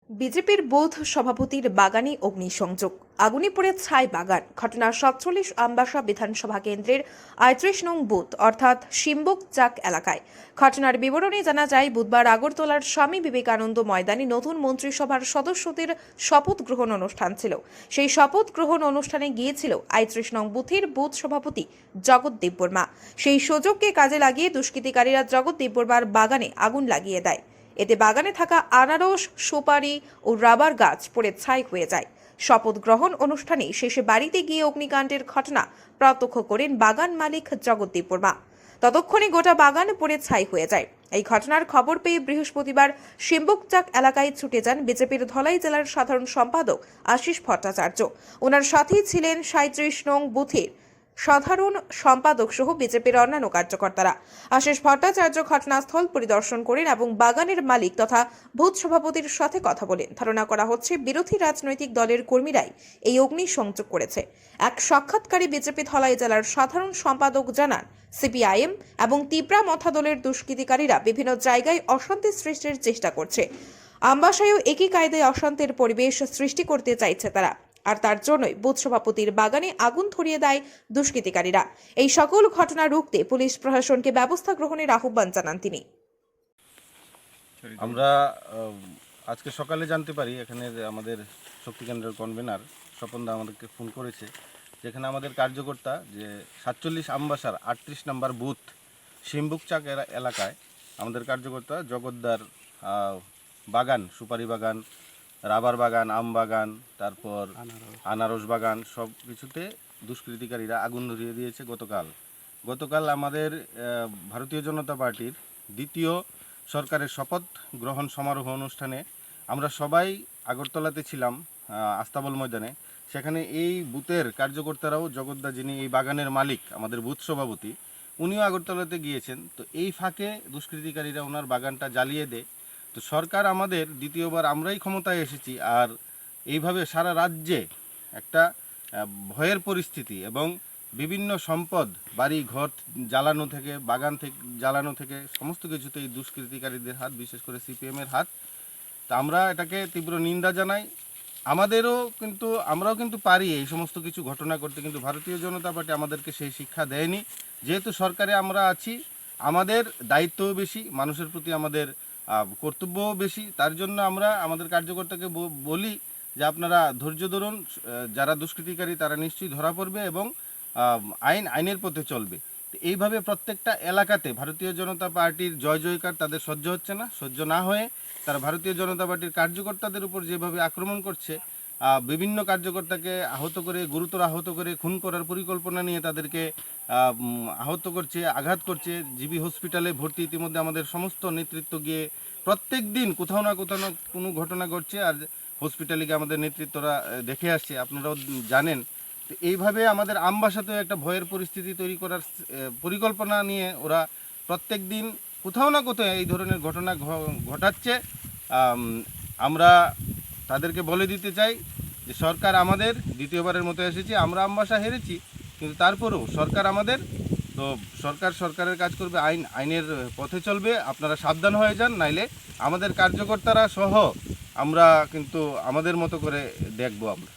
বিজেপির বুথ সভাপতির বাগানে অগ্নিসংযোগ, আগুনে পড়ে ছাই বাগান। ঘটনা ৪৭ আমবাসা বিধানসভা কেন্দ্রের ৩৮ নং বুথ অর্থাৎ শিম্বুক চাক এলাকায়। ঘটনার বিবরণে জানা যায়, বুধবার আগরতলার স্বামী বিবেকানন্দ ময়দানে নতুন মন্ত্রিসভার সদস্যদের শপথ গ্রহণ অনুষ্ঠান ছিল। সেই শপথ গ্রহণ অনুষ্ঠানে গিয়েছিল ৩৮ নং বুথের বুথ সভাপতি জগৎ দেববর্মা। সেই সুযোগকে কাজে লাগিয়ে দুষ্কৃতিকারীরা জগৎ দেববর্মার বাগানে আগুন লাগিয়ে দেয়। এতে বাগানে থাকা আনারস, সুপারি ও রাবার গাছ পড়ে ছাই হয়ে যায়। শপথ গ্রহণ অনুষ্ঠানে শেষে বাড়িতে গিয়ে অগ্নিকাণ্ডের ঘটনা প্রত্যক্ষ করেন বাগান মালিক জগৎ দেববর্মা। ততক্ষণে গোটা বাগান পড়ে ছাই হয়ে যায়। এই ঘটনার খবর পেয়ে বৃহস্পতিবার শিম্বুকচাক এলাকায় ছুটে যান বিজেপির ধলাই জেলার সাধারণ সম্পাদক আশিস ভট্টাচার্য। ওনার সাথেই ছিলেন ৩৭ নং বুথের সাধারণ সম্পাদক সহ বিজেপির অন্যান্য কার্যকর্তারা। আশিস ভট্টাচার্য ঘটনাস্থল পরিদর্শন করেন এবং বাগানের মালিক তথা বুথ সভাপতির সাথে কথা বলেন। ধারণা করা হচ্ছে বিরোধী রাজনৈতিক দলের কর্মীরাই এই অগ্নিসংযোগ করেছে। এক সাক্ষাৎকারে বিজেপি ধলাই জেলার সাধারণ সম্পাদক জানান, সিপিআইএম এবং তিপ্রা মথা দলের দুষ্কৃতিকারীরা বিভিন্ন জায়গায় অশান্তি সৃষ্টির চেষ্টা করছে। আমবাসায়ও একই কায়দায় অশান্তির পরিবেশ সৃষ্টি করতে চাইছে তারা, আর তার জন্যই বুথ সভাপতির বাগানে আগুন ধরিয়ে দেয় দুষ্কৃতিকারীরা। এই সকল ঘটনা রুখতে পুলিশ প্রশাসনকে ব্যবস্থা গ্রহণের আহ্বান জানান তিনি। আমরা আজকে সকালে জানতে পারি, এখানে আমাদের শক্তি কেন্দ্রের কনভেনার স্বপনদা আমাদেরকে ফোন করেছে, যেখানে আমাদের কার্যকর্তা যে ৪৭ আমবাসার ৩৮ নম্বর বুথ শিম্বুকচাক এলাকায় আমাদের কার্যকর্তা জগদ্দার বাগান, সুপারি বাগান, রাবার বাগান, আম বাগান, তারপর আনারস বাগান, সব কিছুতে দুষ্কৃতিকারীরা আগুন ধরিয়ে দিয়েছে। গতকাল আমাদের ভারতীয় জনতা পার্টির দ্বিতীয় সরকারের শপথ গ্রহণ সমারোহ অনুষ্ঠানে আমরা সবাই আগরতলাতে ছিলাম, আস্তাবল ময়দানে। সেখানে এই বুথের কার্যকর্তারাও, জগদ্দা যিনি এই বাগানের মালিক, আমাদের বুথ সভাপতি, উনিও আগরতলাতে গিয়েছেন। তো এই ফাঁকে দুষ্কৃতিকারীরা ওনার বাগানটা জ্বালিয়ে দেয়। তো সরকার আমাদের দ্বিতীয়বার আমরাই ক্ষমতায় এসেছি, আর এইভাবে সারা রাজ্যে একটা ভয়ের পরিস্থিতি এবং বিভিন্ন সম্পদ, বাড়ি ঘর জ্বালানো থেকে, বাগান থেকে জ্বালানো থেকে, সমস্ত কিছুতে এই দুষ্কৃতিকারীদের হাত, বিশেষ করে সিপিএমের হাত। তা আমরা এটাকে তীব্র নিন্দা জানাই। আমরাও কিন্তু পারি এই সমস্ত কিছু ঘটনা করতে, কিন্তু ভারতীয় জনতা পার্টি আমাদেরকে সেই শিক্ষা দেয়নি। যেহেতু সরকারে আমরা আছি, আমাদের দায়িত্বও বেশি, মানুষের প্রতি আমাদের কর্তব্যও বেশি। তার জন্য আমরা আমাদের কার্যকর্তাকে বলি যে আপনারা ধৈর্য ধরুন, যারা দুষ্কৃতিকারী তারা নিশ্চয়ই ধরা পড়বে এবং আইনের পথে চলবে। এইভাবে প্রত্যেকটা এলাকাতে ভারতীয় জনতা পার্টির জয় জয়কার তাদের সহ্য হচ্ছে না। সহ্য না হয়ে তারা ভারতীয় জনতা পার্টির কার্যকর্তাদের উপর যেভাবে আক্রমণ করছে, বিভিন্ন কার্যকর্তাকে আহত করে, গুরুতর আহত করে, খুন করার পরিকল্পনা নিয়ে তাদেরকে আহত করছে, আঘাত করছে। জিবি হসপিটালে ভর্তি ইতিমধ্যে আমাদের সমস্ত নেতৃত্ব গিয়ে প্রত্যেক দিন কোথাও না কোনো ঘটনা ঘটছে, আর হসপিটালে গিয়ে আমাদের নেতৃত্বরা দেখে আসছে, আপনারাও জানেন। তো এইভাবে আমাদের আমবাসাতেও একটা ভয়ের পরিস্থিতি তৈরি করার পরিকল্পনা নিয়ে ওরা প্রত্যেক দিন কোথাও না কোথাও এই ধরনের ঘটনা ঘটাচ্ছে। আমরা তাদেরকে বলে দিতে চাই যে সরকার আমাদের, দ্বিতীয়বারের মতো এসেছি, আমরা আমবাসা হেরেছি, কিন্তু তারপরেও সরকার আমাদের। তো সরকারের কাজ করবে, আইনের পথে চলবে। আপনারা সাবধান হয়ে যান, নাইলে আমাদের কার্যকর্তারা সহ আমরা কিন্তু আমাদের মতো করে দেখব আমরা।